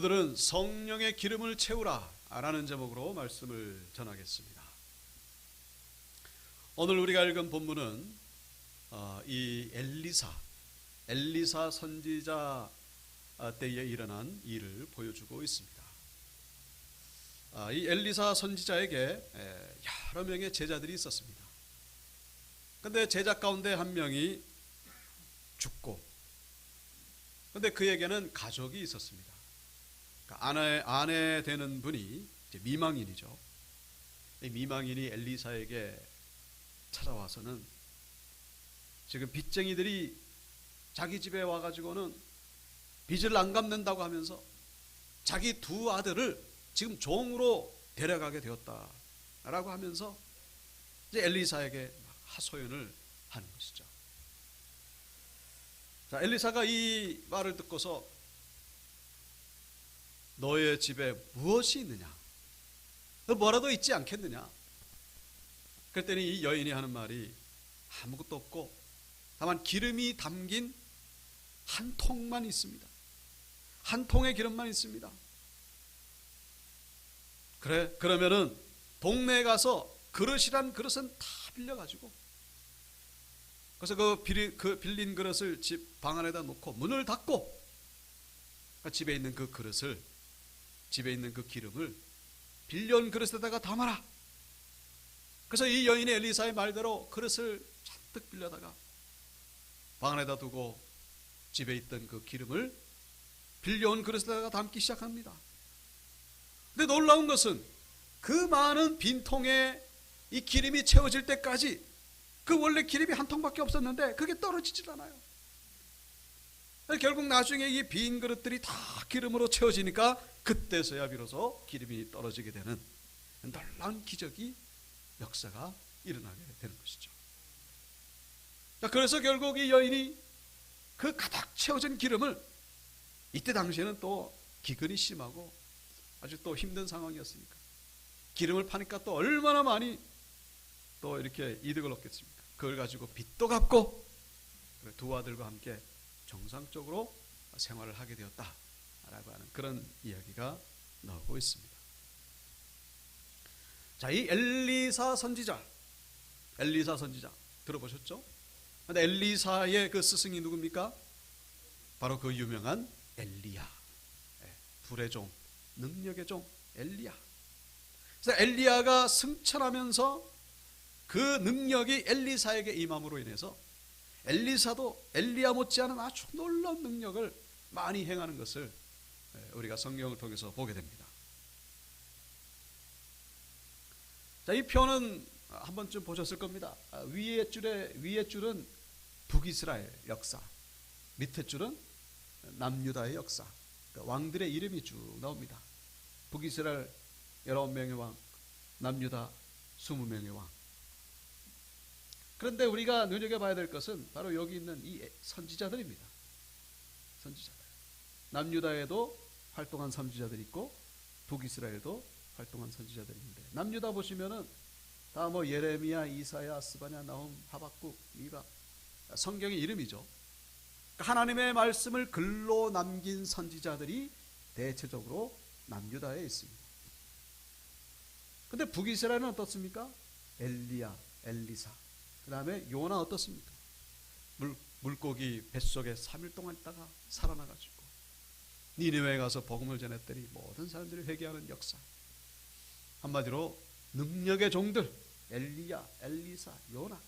오늘은 성령의 기름을 채우라 라는 제목으로 말씀을 전하겠습니다. 오늘 우리가 읽은 본문은 이 엘리사 선지자 때에 일어난 일을 보여주고 있습니다. 이 엘리사 선지자에게 여러 명의 제자들이 있었습니다. 그런데 제자 가운데 한 명이 죽고, 그런데 그에게는 가족이 있었습니다. 아내 되는 분이 이제 미망인이죠. 이 미망인이 엘리사에게 찾아와서는 지금 빚쟁이들이 자기 집에 와가지고는 빚을 안 갚는다고 하면서 자기 두 아들을 지금 종으로 데려가게 되었다라고 하면서 이제 엘리사에게 하소연을 하는 것이죠. 자, 엘리사가 이 말을 듣고서 너의 집에 무엇이 있느냐? 너 뭐라도 있지 않겠느냐? 그랬더니 이 여인이 하는 말이 아무것도 없고 다만 기름이 담긴 한 통만 있습니다. 한 통의 기름만 있습니다. 그래, 그러면은 동네에 가서 그릇이란 그릇은 다 빌려가지고, 그래서 그 빌린 그릇을 집 방 안에다 놓고 문을 닫고 집에 있는 그 그릇을, 집에 있는 그 기름을 빌려온 그릇에다가 담아라. 그래서 이 여인의 엘리사의 말대로 그릇을 잔뜩 빌려다가 방 안에다 두고 집에 있던 그 기름을 빌려온 그릇에다가 담기 시작합니다. 근데 놀라운 것은 그 많은 빈통에 이 기름이 채워질 때까지 그 원래 기름이 한 통밖에 없었는데 그게 떨어지질 않아요. 결국 나중에 이 빈 그릇들이 다 기름으로 채워지니까 그때서야 비로소 기름이 떨어지게 되는 놀라운 기적이, 역사가 일어나게 되는 것이죠. 자, 그래서 결국 이 여인이 그 가득 채워진 기름을, 이때 당시에는 또 기근이 심하고 아주 또 힘든 상황이었으니까 기름을 파니까 또 얼마나 많이 또 이렇게 이득을 얻겠습니까? 그걸 가지고 빚도 갚고 두 아들과 함께 정상적으로 생활을 하게 되었다라고 하는 그런 이야기가 나오고 있습니다. 자, 이 엘리사 선지자 들어보셨죠? 근데 엘리사의 그 스승이 누굽니까? 바로 그 유명한 엘리야, 불의 종, 능력의 종 엘리야. 그래서 엘리야가 승천하면서 그 능력이 엘리사에게 임함으로 인해서 엘리사도 엘리야 못지않은 아주 놀라운 능력을 많이 행하는 것을 우리가 성경을 통해서 보게 됩니다. 자, 이 표는 한 번쯤 보셨을 겁니다. 위의 줄은 북이스라엘 역사, 밑에 줄은 남유다의 역사. 그러니까 왕들의 이름이 쭉 나옵니다. 북이스라엘 19명의 왕, 남유다 20명의 왕. 그런데 우리가 눈여겨봐야 될 것은 바로 여기 있는 이 선지자들입니다. 선지자들. 남유다에도 활동한 선지자들이 있고 북이스라엘도 활동한 선지자들이 있는데, 남유다 보시면은 다 뭐 예레미야, 이사야, 스바냐, 나훔, 하박국, 미가, 성경의 이름이죠. 하나님의 말씀을 글로 남긴 선지자들이 대체적으로 남유다에 있습니다. 근데 북이스라엘은 어떻습니까? 엘리야, 엘리사. 그 다음에 요나 어떻습니까? 물고기 뱃속에 3일 동안 있다가 살아나가지고 니느웨에 가서 복음을 전했더니 모든 사람들이 회개하는 역사. 한마디로 능력의 종들, 엘리야, 엘리사, 요나,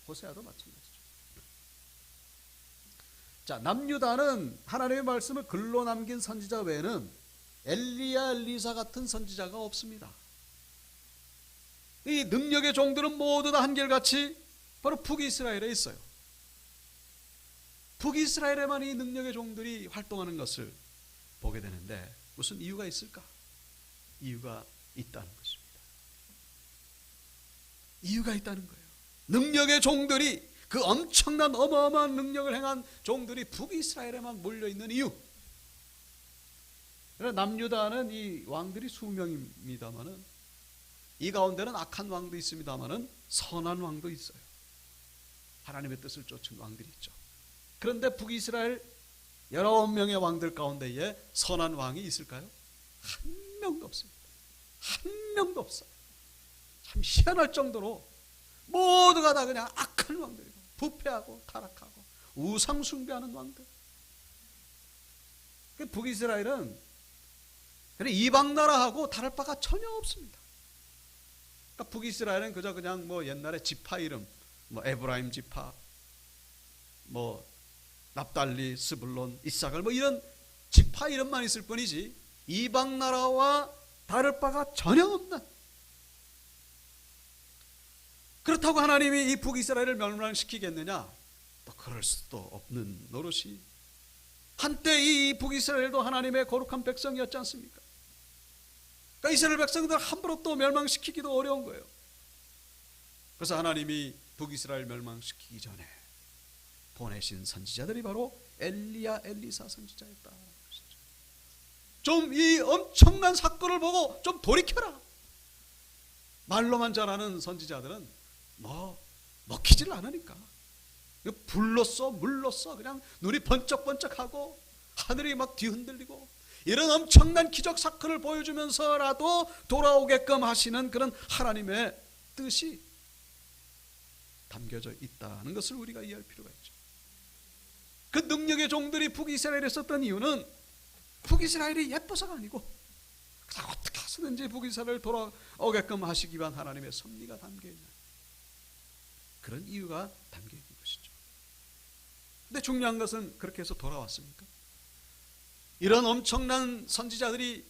호세아도 마찬가지죠. 자, 남유다는 하나님의 말씀을 글로 남긴 선지자 외에는 엘리야, 엘리사 같은 선지자가 없습니다. 이 능력의 종들은 모두 다 한결같이 바로 북이스라엘에 있어요. 북이스라엘에만 이 능력의 종들이 활동하는 것을 보게 되는데 무슨 이유가 있을까? 이유가 있다는 것입니다. 이유가 있다는 거예요. 능력의 종들이, 그 엄청난 어마어마한 능력을 행한 종들이 북이스라엘에만 몰려있는 이유. 남유다는 이 왕들이 20명입니다마는 이 가운데는 악한 왕도 있습니다마는 선한 왕도 있어요. 하나님의 뜻을 쫓은 왕들이 있죠. 그런데 북이스라엘 19명의 왕들 가운데에 선한 왕이 있을까요? 한 명도 없습니다. 한 명도 없어요. 참 희한할 정도로 모두가 다 그냥 악한 왕들이고 부패하고 타락하고 우상 숭배하는 왕들. 북이스라엘은 이방 나라하고 다를 바가 전혀 없습니다. 그러니까 북이스라엘은 그저 그냥 뭐 옛날에 지파 이름, 뭐 에브라임 지파, 뭐 납달리, 스불론, 이사갈 뭐 이런 지파 이름만 있을 뿐이지 이방 나라와 다를 바가 전혀 없는. 그렇다고 하나님이 이 북이스라엘을 멸망시키겠느냐? 또 그럴 수도 없는 노릇이. 한때 이 북이스라엘도 하나님의 거룩한 백성이었지 않습니까? 그러니까 이스라엘 백성들 함부로 또 멸망시키기도 어려운 거예요. 그래서 하나님이 북이스라엘 멸망시키기 전에 보내신 선지자들이 바로 엘리야, 엘리사 선지자였다. 좀 이 엄청난 사건을 보고 좀 돌이켜라. 말로만 잘하는 선지자들은 뭐 먹히질 않으니까 불로써 물로써 그냥 눈이 번쩍번쩍하고 하늘이 막 뒤흔들리고 이런 엄청난 기적 사건을 보여주면서라도 돌아오게끔 하시는 그런 하나님의 뜻이 담겨져 있다는 것을 우리가 이해할 필요가 있죠. 그 능력의 종들이 북이스라엘에 있었던 이유는 북이스라엘이 예뻐서가 아니고 어떻게 해서든지 북이스라엘을 돌아오게끔 하시기 위한 하나님의 섭리가 담겨있는 그런 이유가 담겨있는 것이죠. 근데 중요한 것은 그렇게 해서 돌아왔습니까? 이런 엄청난 선지자들이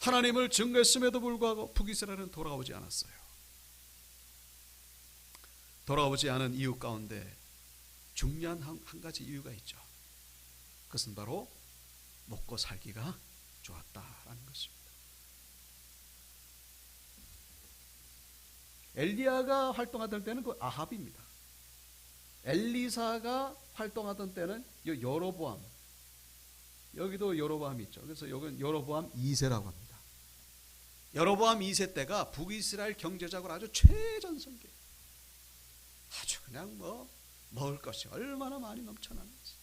하나님을 증거했음에도 불구하고 북이스라엘은 돌아오지 않았어요. 돌아오지 않은 이유 가운데 중요한 한 가지 이유가 있죠. 그것은 바로 먹고 살기가 좋았다라는 것입니다. 엘리야가 활동하던 때는 그 아합입니다. 엘리사가 활동하던 때는 여로보암. 여기도 여로보암이 있죠. 그래서 여기는 여로보암 2세라고 합니다. 여로보암 2세 때가 북이스라엘 경제적으로 아주 최전성기. 아주 그냥 뭐 먹을 것이 얼마나 많이 넘쳐나는지.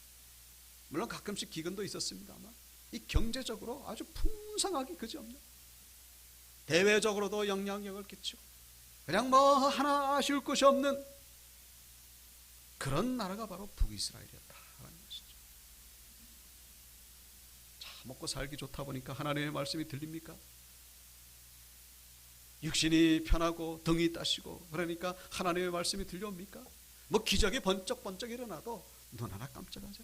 물론 가끔씩 기근도 있었습니다만 이 경제적으로 아주 풍성하기 그지없는, 대외적으로도 영향력을 끼치고 그냥 뭐 하나 아쉬울 것이 없는 그런 나라가 바로 북이스라엘이었다라는 것이죠. 자, 먹고 살기 좋다 보니까 하나님의 말씀이 들립니까? 육신이 편하고 등이 따시고 그러니까 하나님의 말씀이 들려옵니까? 뭐 기적이 번쩍번쩍 일어나도 눈 하나 깜짝하죠.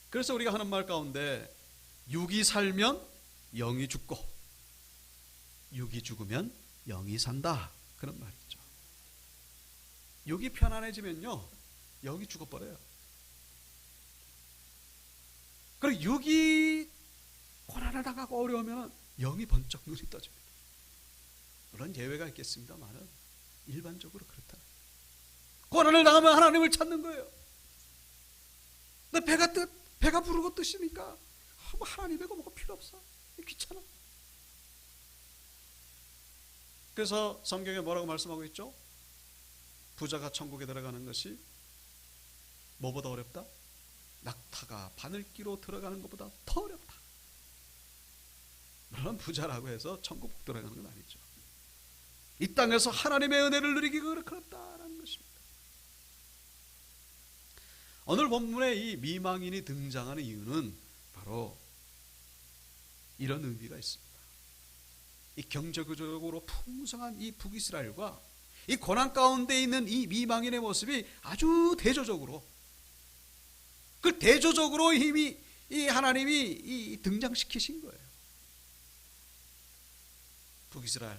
그래서 우리가 하는 말 가운데 육이 살면 영이 죽고 육이 죽으면 영이 산다, 그런 말이 있죠. 육이 편안해지면요 영이 죽어버려요. 그리고 육이 고난을 당하고 어려우면 영이 번쩍 눈이 떠집니다. 물론 예외가 있겠습니다만은 일반적으로 그렇다. 고난을 당하면 하나님을 찾는 거예요. 근데 배가 부르고 뜨시니까 하나님이고 뭐가 필요 없어, 귀찮아. 그래서 성경에 뭐라고 말씀하고 있죠? 부자가 천국에 들어가는 것이 뭐보다 어렵다? 낙타가 바늘기로 들어가는 것보다 더 어렵다. 물론 부자라고 해서 천국 못 들어가는 건 아니죠. 이 땅에서 하나님의 은혜를 누리기가 그렇다라는 것입니다. 오늘 본문에 이 미망인이 등장하는 이유는 바로 이런 의미가 있습니다. 이 경제적으로 풍성한 이 북이스라엘과 이 고난 가운데 있는 이 미망인의 모습이 아주 대조적으로, 그 대조적으로 이미 이 하나님이 이 등장시키신 거예요. 북이스라엘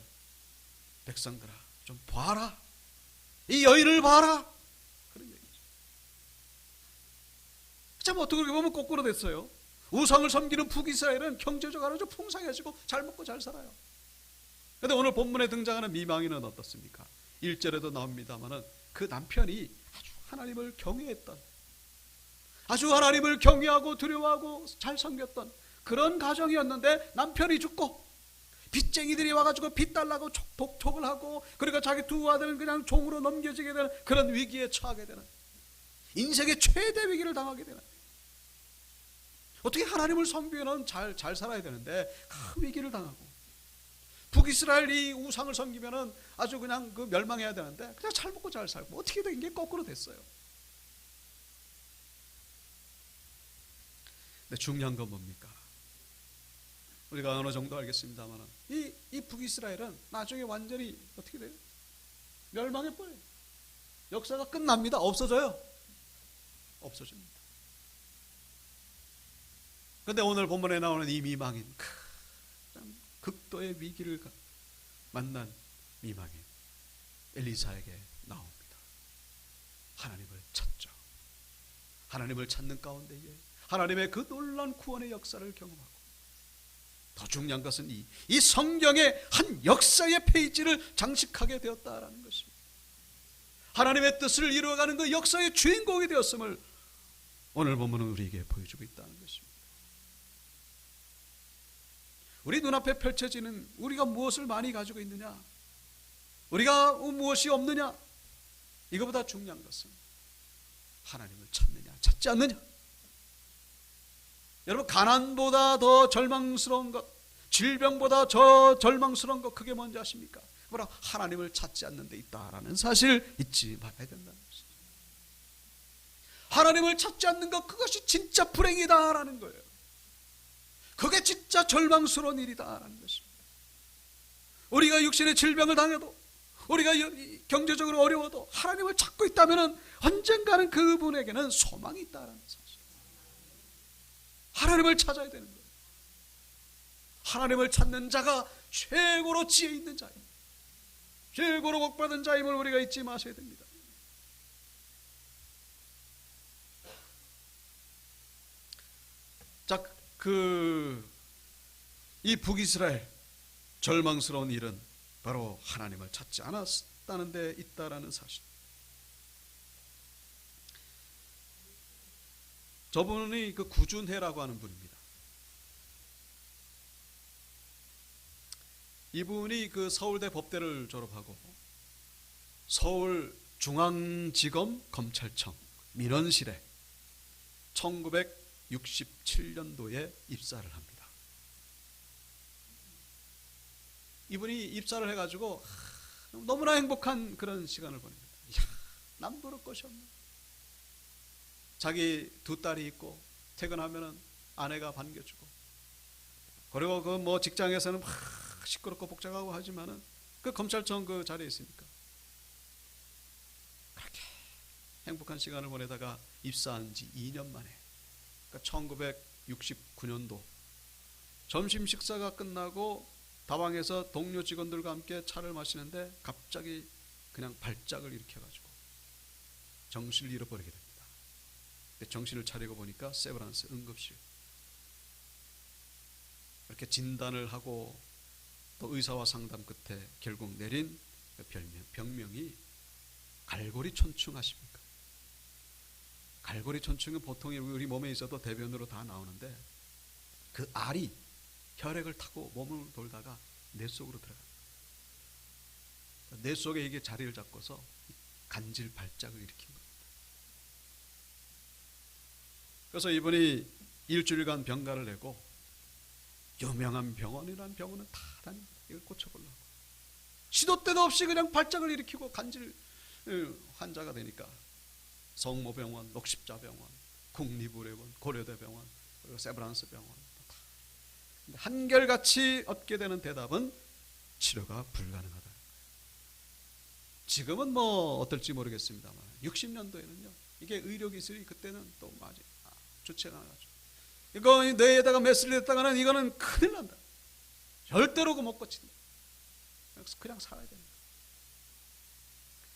백성들아, 좀 봐라, 이 여인을 봐라, 그런 얘기죠. 참 어떻게 보면 거꾸로 됐어요. 우상을 섬기는 북이스라엘은 경제적으로 아주 풍성해지고 잘 먹고 잘 살아요. 그런데 오늘 본문에 등장하는 미망인은 어떻습니까? 1절에도 나옵니다마는 그 남편이 아주 하나님을 경외했던, 아주 하나님을 경외하고 두려워하고 잘 섬겼던 그런 가정이었는데 남편이 죽고 빚쟁이들이 와가지고 빚 달라고 독촉을 하고, 그러니까 자기 두 아들은 그냥 종으로 넘겨지게 되는 그런 위기에 처하게 되는, 인생의 최대 위기를 당하게 되는 거예요. 어떻게 하나님을 섬기면 잘 살아야 되는데 큰 위기를 당하고, 북이스라엘이 우상을 섬기면 아주 그냥 멸망해야 되는데 그냥 잘 먹고 잘 살고, 어떻게 된 게 거꾸로 됐어요. 근데 중요한 건 뭡니까? 우리가 어느 정도 알겠습니다만 이 북이스라엘은 나중에 완전히 어떻게 돼요? 멸망해 버려요. 역사가 끝납니다. 없어져요. 없어집니다. 그런데 오늘 본문에 나오는 이 미망인, 극도의 위기를 만난 미망인 엘리사에게 나옵니다. 하나님을 찾죠. 하나님을 찾는 가운데에 하나님의 그 놀라운 구원의 역사를 경험하고, 더 중요한 것은 이 성경의 한 역사의 페이지를 장식하게 되었다라는 것입니다. 하나님의 뜻을 이루어가는 그 역사의 주인공이 되었음을 오늘 본문은 우리에게 보여주고 있다는 것입니다. 우리 눈앞에 펼쳐지는, 우리가 무엇을 많이 가지고 있느냐, 우리가 무엇이 없느냐, 이거보다 중요한 것은 하나님을 찾느냐 찾지 않느냐. 여러분, 가난보다 더 절망스러운 것, 질병보다 더 절망스러운 것, 그게 뭔지 아십니까? 뭐라? 하나님을 찾지 않는 데 있다라는 사실 잊지 말아야 된다는 것이죠. 하나님을 찾지 않는 것, 그것이 진짜 불행이다라는 거예요. 그게 진짜 절망스러운 일이다라는 것입니다. 우리가 육신의 질병을 당해도, 우리가 경제적으로 어려워도 하나님을 찾고 있다면 언젠가는 그분에게는 소망이 있다라는 사실. 하나님을 찾아야 되는 거예요. 하나님을 찾는 자가 최고로 지혜 있는 자입니다. 최고로 복받은 자임을 우리가 잊지 마셔야 됩니다. 자, 이 북이스라엘 절망스러운 일은 바로 하나님을 찾지 않았다는 데 있다라는 사실. 저분이 구준회라고 하는 분입니다. 이분이 서울대 법대를 졸업하고 서울중앙지검 검찰청 민원실에 1967년도에 입사를 합니다. 이분이 입사를 해가지고 너무나 행복한 그런 시간을 보냅니다. 남부를 것이 없네. 자기 두 딸이 있고 퇴근하면은 아내가 반겨주고, 그리고 직장에서는 막 시끄럽고 복잡하고 하지만은 검찰청 자리에 있으니까 그렇게 행복한 시간을 보내다가 입사한 지 2년 만에, 그러니까 1969년도 점심 식사가 끝나고 다방에서 동료 직원들과 함께 차를 마시는데 갑자기 그냥 발작을 일으켜가지고 정신을 잃어버리게 됩니다. 정신을 차리고 보니까 세브란스 응급실. 이렇게 진단을 하고 또 의사와 상담 끝에 결국 내린 병명이 갈고리촌충 아십니까? 갈고리촌충은 보통 우리 몸에 있어도 대변으로 다 나오는데, 그 알이 혈액을 타고 몸을 돌다가 뇌 속으로 들어갑니다. 뇌 속에 이게 자리를 잡고서 간질 발작을 일으킨 겁니다. 그래서 이분이 일주일간 병가를 내고 유명한 병원이라는 병원은 다 다닙니다. 이걸 고쳐보려고. 시도 때도 없이 그냥 발작을 일으키고 간질 환자가 되니까 성모병원, 녹십자병원, 국립의료원, 고려대병원, 그리고 세브란스 병원 다. 한결같이 얻게 되는 대답은 치료가 불가능하다. 지금은 어떨지 모르겠습니다만 60년도에는요 이게 의료기술이 그때는 또 맞아요. 좋지 않아가지고 이거 뇌에다가 메스를 했다가는 이거는 큰일 난다. 절대로 못 고친다. 그냥 살아야 됩니다.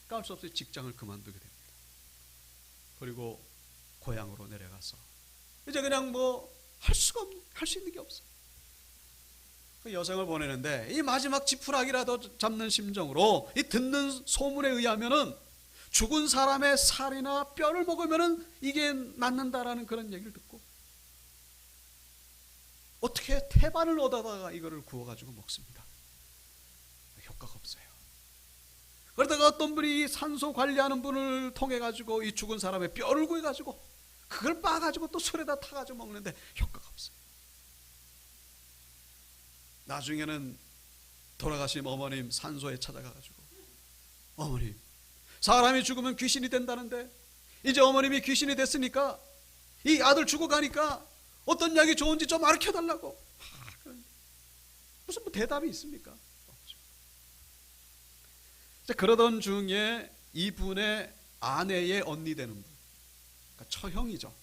할 수 없이 직장을 그만두게 됩니다. 그리고 고향으로 내려가서 이제 그냥 할 수 있는 게 없어요. 그 여성을 보내는데 이 마지막 지푸라기라도 잡는 심정으로 이 듣는 소문에 의하면은 죽은 사람의 살이나 뼈를 먹으면은 이게 낫는다라는 그런 얘기를 듣고 어떻게 태반을 얻어다가 이거를 구워가지고 먹습니다. 효과가 없어요. 그러다가 어떤 분이 산소 관리하는 분을 통해 가지고 이 죽은 사람의 뼈를 구해 가지고 그걸 빻아 가지고 또 술에다 타 가지고 먹는데 효과가 없어요. 나중에는 돌아가신 어머님 산소에 찾아가 가지고, 어머님, 사람이 죽으면 귀신이 된다는데 이제 어머님이 귀신이 됐으니까 이 아들 죽어가니까 어떤 약이 좋은지 좀 가르쳐 달라고. 무슨 뭐 대답이 있습니까? 없죠. 그러던 중에 이분의 아내의 언니 되는 분, 그러니까 처형이죠.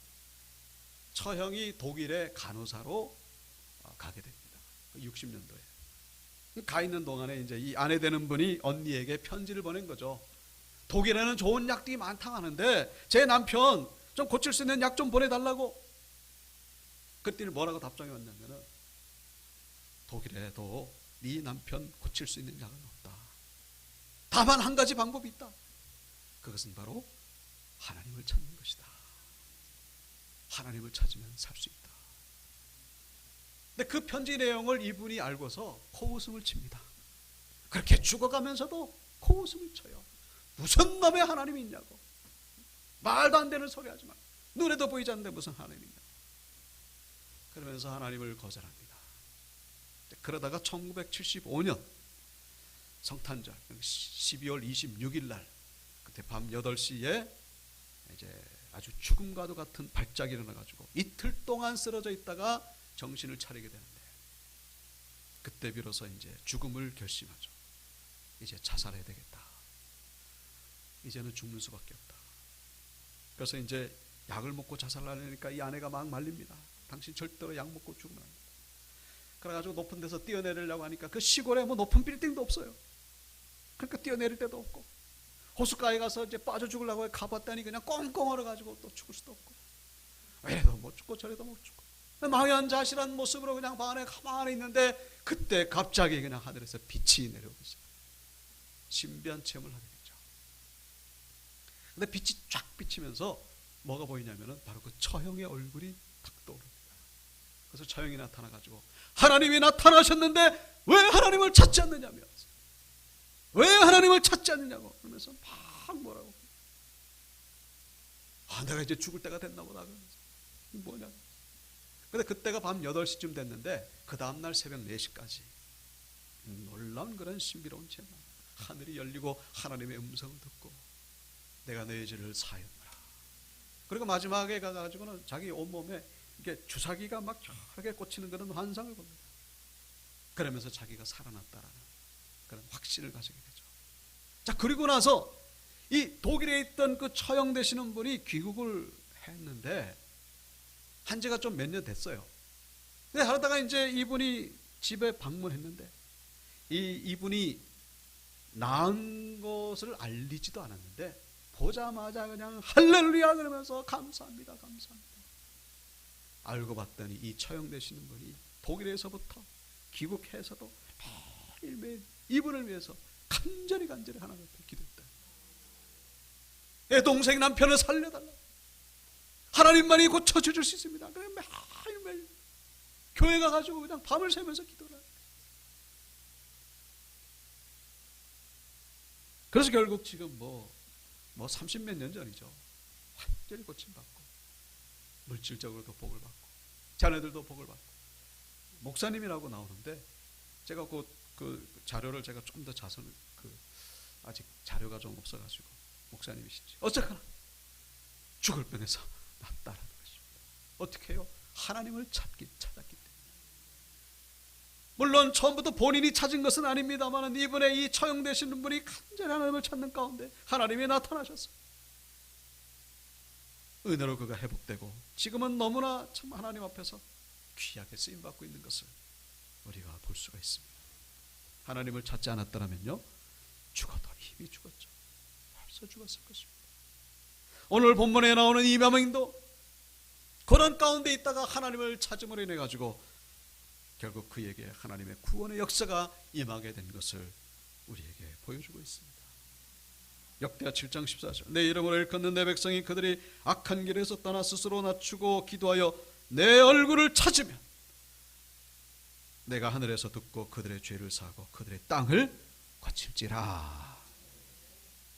처형이 독일의 간호사로 가게 됩니다. 60년도에 가 있는 동안에 이제 이 아내 되는 분이 언니에게 편지를 보낸 거죠. 독일에는 좋은 약들이 많다 하는데 제 남편 좀 고칠 수 있는 약 좀 보내달라고. 그때는 뭐라고 답장이 왔냐면은, 독일에도 네 남편 고칠 수 있는 약은 없다. 다만 한 가지 방법이 있다. 그것은 바로 하나님을 찾는 것이다. 하나님을 찾으면 살 수 있다. 근데 그 편지 내용을 이분이 알고서 코웃음을 칩니다. 그렇게 죽어가면서도 코웃음을 쳐요. 무슨 놈의 하나님이 있냐고. 말도 안 되는 소리 하지 마. 눈에도 보이지 않는데 무슨 하나님이 있냐고. 그러면서 하나님을 거절합니다. 그러다가 1975년 성탄절 12월 26일 날 그때 밤 8시에 이제 아주 죽음과도 같은 발작이 일어나가지고 이틀 동안 쓰러져 있다가 정신을 차리게 되는데, 그때 비로소 이제 죽음을 결심하죠. 이제 자살해야 되겠다. 이제는 죽는 수밖에 없다. 그래서 이제 약을 먹고 자살하려니까 이 아내가 막 말립니다. 당신 절대로 약 먹고 죽으면 안 된다. 그래가지고 높은 데서 뛰어내리려고 하니까 그 시골에 뭐 높은 빌딩도 없어요. 그러니까 뛰어내릴 데도 없고, 호숫가에 가서 이제 빠져 죽으려고 가봤더니 그냥 꽁꽁 얼어가지고 또 죽을 수도 없고, 이래도 못 죽고 저래도 못 죽고 망연자실한 모습으로 그냥 방 안에 가만히 있는데, 그때 갑자기 그냥 하늘에서 빛이 내려오기 시작해요. 신비한 체험을 하게 되죠. 근데 빛이 쫙 비치면서 뭐가 보이냐면은 바로 그 처형의 얼굴이 탁 떠오릅니다. 그래서 처형이 나타나가지고, 하나님이 나타나셨는데 왜 하나님을 찾지 않느냐며, 왜 하나님을 찾지 않느냐고 그러면서 막 뭐라고, 내가 이제 죽을 때가 됐나 보다 그러면서 뭐냐. 근데 그때가 밤 8시쯤 됐는데 그 다음날 새벽 4시까지 놀라운 그런 신비로운 체험, 하늘이 열리고 하나님의 음성을 듣고 내가 너의 죄를 사하였노라. 그리고 마지막에 가가지고는 자기 온몸에 이게 주사기가 막 여러 개 꽂히는 그런 환상을 봅니다. 그러면서 자기가 살아났다라는 그런 확신을 가지게 되죠. 자, 그리고 나서 이 독일에 있던 그 처형되시는 분이 귀국을 했는데 한 지가 좀 몇 년 됐어요. 근데 하다가 이제 이분이 집에 방문했는데 이분이 나은 것을 알리지도 않았는데 보자마자 그냥 할렐루야 그러면서 감사합니다, 감사합니다. 알고 봤더니 이 처형되시는 분이 독일에서부터 귀국해서도 매일매일 이분을 위해서 간절히 하나님 앞에 기도했다. 내 동생 남편을 살려달라. 하나님만이 고쳐주실 수 있습니다. 그래 매일매일 교회 가가지고 그냥 밤을 새면서 기도를 합니다. 그래서 결국 지금 뭐 30몇 년 전이죠. 완전히 고침받고 물질적으로도 복을 받고 자녀들도 복을 받고 목사님이라고 나오는데, 제가 그 자료를 제가 좀 더 자세히 아직 자료가 좀 없어가지고 목사님이시지 어쨌거나 죽을 뻔해서 낫다라는 것입니다. 어떻게 해요? 하나님을 찾았기 때문에. 물론 처음부터 본인이 찾은 것은 아닙니다만 이분의 이 처형되시는 분이 간절히 하나님을 찾는 가운데 하나님이 나타나셨어요. 은혜로 그가 회복되고 지금은 너무나 참 하나님 앞에서 귀하게 쓰임받고 있는 것을 우리가 볼 수가 있습니다. 하나님을 찾지 않았더라면요, 죽었더니 이미 죽었죠. 벌써 죽었을 것입니다. 오늘 본문에 나오는 이방인도 고난 가운데 있다가 하나님을 찾음으로 인해 가지고 결국 그에게 하나님의 구원의 역사가 임하게 된 것을 우리에게 보여주고 있습니다. 역대하 7장 14절 내 이름으로 일컫는 내 백성이 그들이 악한 길에서 떠나 스스로 낮추고 기도하여 내 얼굴을 찾으면 내가 하늘에서 듣고 그들의 죄를 사하고 그들의 땅을 고칠지라.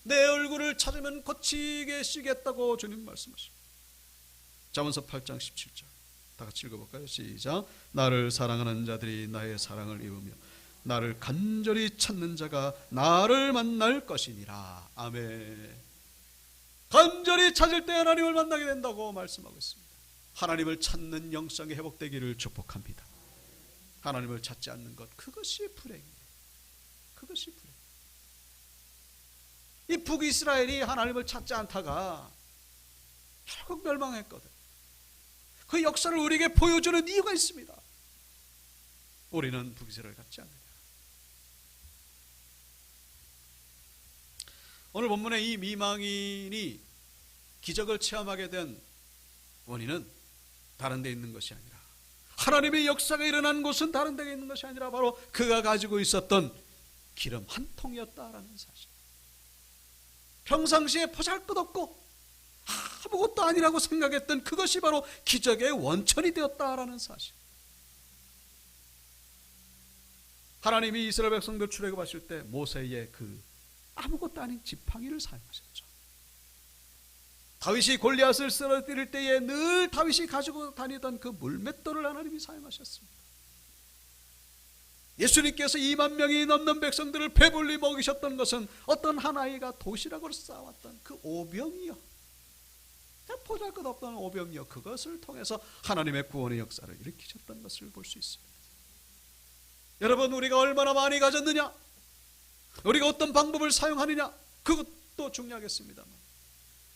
내 얼굴을 찾으면 거치게 쉬겠다고 주님 말씀하십니다. 잠언서 8장 17절 다 같이 읽어볼까요? 시작. 나를 사랑하는 자들이 나의 사랑을 입으며 나를 간절히 찾는 자가 나를 만날 것이니라. 아멘. 간절히 찾을 때 하나님을 만나게 된다고 말씀하고 있습니다. 하나님을 찾는 영성이 회복되기를 축복합니다. 하나님을 찾지 않는 것, 그것이 불행이에요. 그것이 불행. 이 북이스라엘이 하나님을 찾지 않다가 결국 멸망했거든. 그 역사를 우리에게 보여주는 이유가 있습니다. 우리는 북이스라엘 같지 않느냐. 오늘 본문에 이 미망인이 기적을 체험하게 된 원인은 다른 데 있는 것이 아니라, 하나님의 역사가 일어난 곳은 다른 데 있는 것이 아니라 바로 그가 가지고 있었던 기름 한 통이었다라는 사실. 평상시에 보잘것없고 아무것도 아니라고 생각했던 그것이 바로 기적의 원천이 되었다라는 사실. 하나님이 이스라엘 백성들 출애굽하실 때 모세의 그 아무것도 아닌 지팡이를 사용하셨죠. 다윗이 골리앗을 쓰러뜨릴 때에 늘 다윗이 가지고 다니던 그 물맷돌을 하나님이 사용하셨습니다. 예수님께서 2만 명이 넘는 백성들을 배불리 먹이셨던 것은 어떤 한 아이가 도시락으로 쌓아왔던 그 오병이요, 보잘것없던 오병이요, 그것을 통해서 하나님의 구원의 역사를 일으키셨던 것을 볼 수 있습니다. 여러분, 우리가 얼마나 많이 가졌느냐, 우리가 어떤 방법을 사용하느냐, 그것도 중요하겠습니다만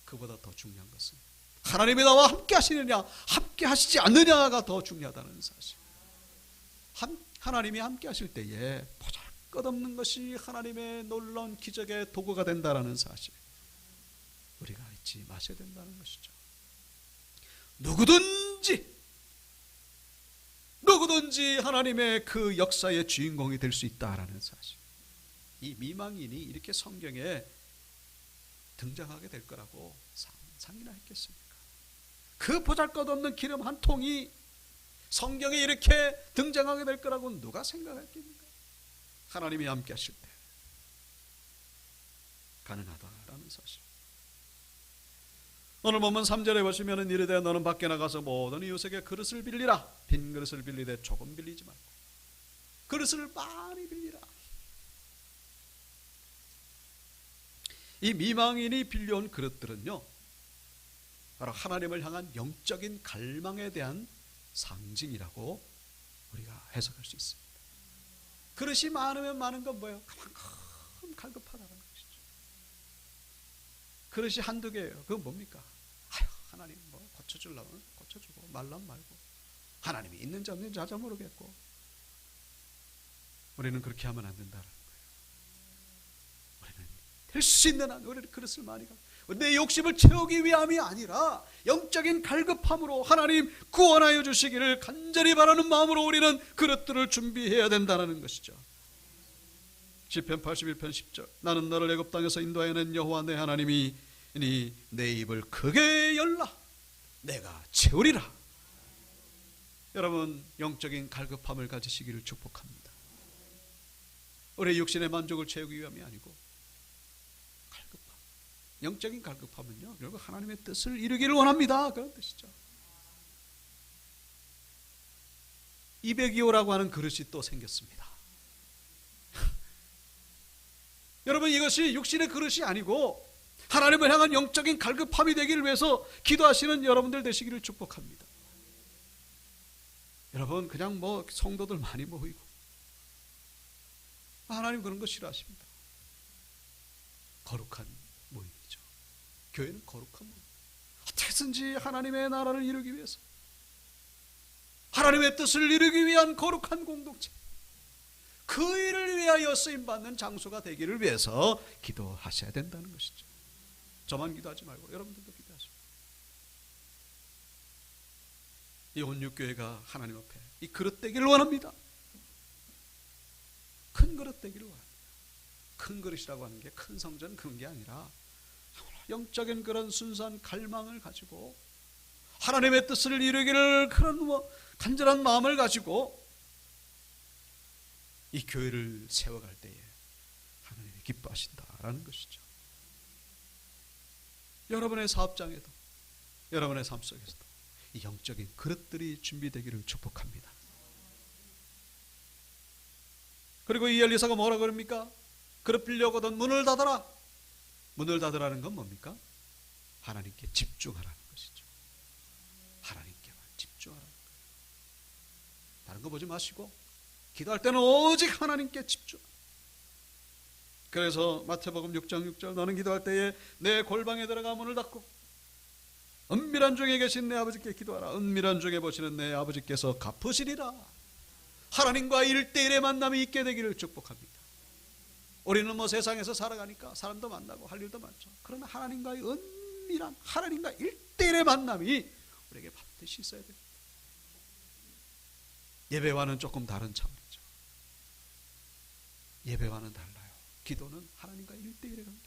그보다 더 중요한 것은 하나님이 나와 함께 하시느냐 함께 하시지 않느냐가 더 중요하다는 사실. 하나님이 함께 하실 때에 보잘것없는 것이 하나님의 놀라운 기적의 도구가 된다는 사실, 우리가 잊지 마셔야 된다는 것이죠. 누구든지 하나님의 그 역사의 주인공이 될 수 있다라는 사실. 이 미망인이 이렇게 성경에 등장하게 될 거라고 상상이나 했겠습니까? 그 보잘것없는 기름 한 통이 성경에 이렇게 등장하게 될 거라고 누가 생각했겠습니까? 하나님이 함께 하실 때 가능하다라는 사실. 오늘 본문 3절에 보시면 이르되 너는 밖에 나가서 모든 이웃에게 그릇을 빌리라. 빈 그릇을 빌리되 조금 빌리지 말고 그릇을 많이 빌리라. 이 미망인이 빌려온 그릇들은요, 바로 하나님을 향한 영적인 갈망에 대한 상징이라고 우리가 해석할 수 있습니다. 그릇이 많으면 많은 건 뭐예요? 그만큼 갈급하다는 것이죠. 그릇이 한두 개예요. 그건 뭡니까? 아유, 하나님 뭐 고쳐주려면 고쳐주고 말라면 말고, 하나님이 있는지 없는지 자자 모르겠고. 우리는 그렇게 하면 안 된다는 거예요. 우리는 될 수 있는 한 우리는 그릇을 많이 가고, 내 욕심을 채우기 위함이 아니라 영적인 갈급함으로 하나님 구원하여 주시기를 간절히 바라는 마음으로 우리는 그릇들을 준비해야 된다는 것이죠. 시편 81편 10절 나는 너를 애굽 땅에서 인도하여 낸 여호와 내 하나님이 내 입을 크게 열라 내가 채우리라. 여러분, 영적인 갈급함을 가지시기를 축복합니다. 우리의 육신의 만족을 채우기 위함이 아니고 갈급함, 영적인 갈급함은요, 결국 하나님의 뜻을 이루기를 원합니다, 그런 뜻이죠. 202호라고 하는 그릇이 또 생겼습니다. 여러분, 이것이 육신의 그릇이 아니고 하나님을 향한 영적인 갈급함이 되기를 위해서 기도하시는 여러분들 되시기를 축복합니다. 여러분, 그냥 뭐 성도들 많이 모이고, 하나님 그런 거 싫어하십니다. 거룩한 모임이죠. 교회는 거룩한 모임. 어떻게든지 하나님의 나라를 이루기 위해서, 하나님의 뜻을 이루기 위한 거룩한 공동체, 그 일을 위하여 쓰임받는 장소가 되기를 위해서 기도하셔야 된다는 것이죠. 저만 기도하지 말고 여러분들도 기도하십시오. 이 온육교회가 하나님 앞에 이 그릇 되기를 원합니다. 큰 그릇 되기를 원합니다. 큰 그릇이라고 하는 게 큰 성전 그런 게 아니라 영적인 그런 순수한 갈망을 가지고 하나님의 뜻을 이루기를 그런 간절한 마음을 가지고 이 교회를 세워갈 때에 하나님이 기뻐하신다라는 것이죠. 여러분의 사업장에도, 여러분의 삶 속에서도 이 영적인 그릇들이 준비되기를 축복합니다. 그리고 이 엘리사가 뭐라 그럽니까? 그릇 빌려거든 문을 닫아라. 문을 닫으라는 건 뭡니까? 하나님께 집중하라는 것이죠. 하나님께만 집중하라는 거예요. 다른 거 보지 마시고 기도할 때는 오직 하나님께 집중. 그래서 마태복음 6장 6절 너는 기도할 때에 내 골방에 들어가 문을 닫고 은밀한 중에 계신 내 아버지께 기도하라. 은밀한 중에 보시는 내 아버지께서 갚으시리라. 하나님과 1대1의 만남이 있게 되기를 축복합니다. 우리는 뭐 세상에서 살아가니까 사람도 만나고 할 일도 많죠. 그러나 하나님과의 은밀한, 하나님과 1대1의 만남이 우리에게 반드시 있어야 됩니다. 예배와는 조금 다른 차원이죠. 예배와는 달라요. 기도는 하나님과 1대1의 관계.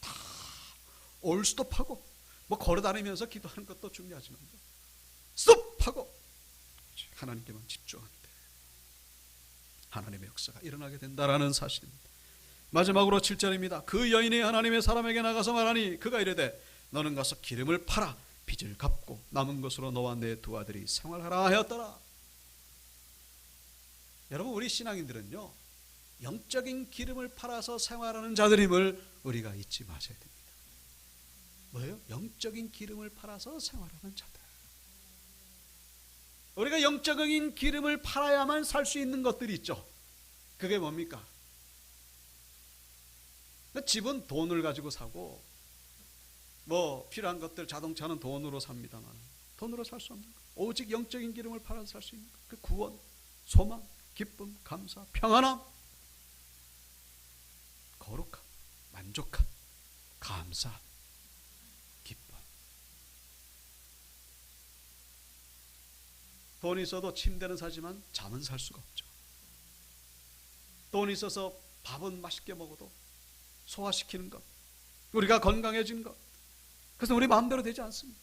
다 올스톱하고 뭐 걸어다니면서 기도하는 것도 중요하지만 스톱하고 하나님께만 집중하는데 하나님의 역사가 일어나게 된다라는 사실입니다. 마지막으로 7절입니다. 그 여인이 하나님의 사람에게 나가서 말하니 그가 이르되 너는 가서 기름을 팔아 빚을 갚고 남은 것으로 너와 내 두 아들이 생활하라 하였더라. 여러분, 우리 신앙인들은요, 영적인 기름을 팔아서 생활하는 자들임을 우리가 잊지 마셔야 됩니다. 뭐예요? 영적인 기름을 팔아서 생활하는 자들. 우리가 영적인 기름을 팔아야만 살 수 있는 것들이 있죠. 그게 뭡니까? 집은 돈을 가지고 사고 뭐 필요한 것들, 자동차는 돈으로 삽니다만 돈으로 살 수 없는 것, 오직 영적인 기름을 팔아서 살 수 있는 것, 그 구원, 소망, 기쁨, 감사, 평안함, 거룩함, 만족함, 감사, 기쁨. 돈이 있어도 침대는 사지만 잠은 살 수가 없죠. 돈이 있어서 밥은 맛있게 먹어도 소화시키는 것, 우리가 건강해진 것, 그것은 우리 마음대로 되지 않습니다.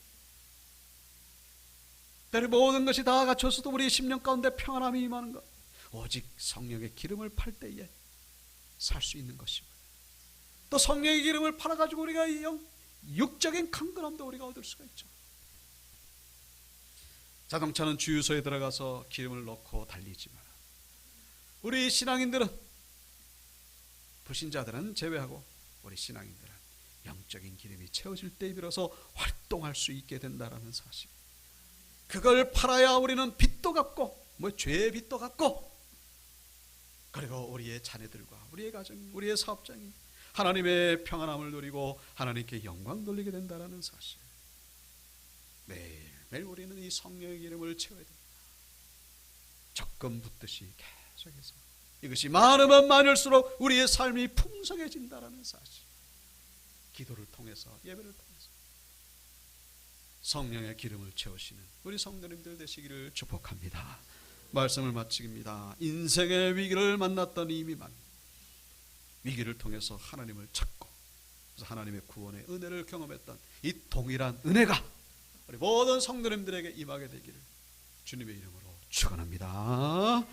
때로 모든 것이 다 갖췄어도 우리 심령 가운데 평안함이 임하는 것, 오직 성령의 기름을 팔 때에 살 수 있는 것이고요. 또 성령의 기름을 팔아가지고 우리가 육적인 강건함도 우리가 얻을 수가 있죠. 자동차는 주유소에 들어가서 기름을 넣고 달리지만 우리 신앙인들은, 불신자들은 제외하고 우리 신앙인들은 영적인 기름이 채워질 때에 비로소 활동할 수 있게 된다는 사실, 그걸 팔아야 우리는 빚도 갚고, 뭐 죄의 빚도 갚고, 그리고 우리의 자녀들과 우리의 가정, 우리의 사업장이 하나님의 평안함을 누리고 하나님께 영광 돌리게 된다는 사실. 매일 우리는 이 성령의 기름을 채워야 됩니다. 적금 붓듯이 계속해서 이것이 많으면 많을수록 우리의 삶이 풍성해진다는 사실. 기도를 통해서, 예배를 통해서 성령의 기름을 채우시는 우리 성도님들 되시기를 축복합니다. 말씀을 마치겠습니다. 인생의 위기를 만났던 이미만 위기를 통해서 하나님을 찾고 그래서 하나님의 구원의 은혜를 경험했던 이 동일한 은혜가 우리 모든 성도님들에게 임하게 되기를 주님의 이름으로 축원합니다.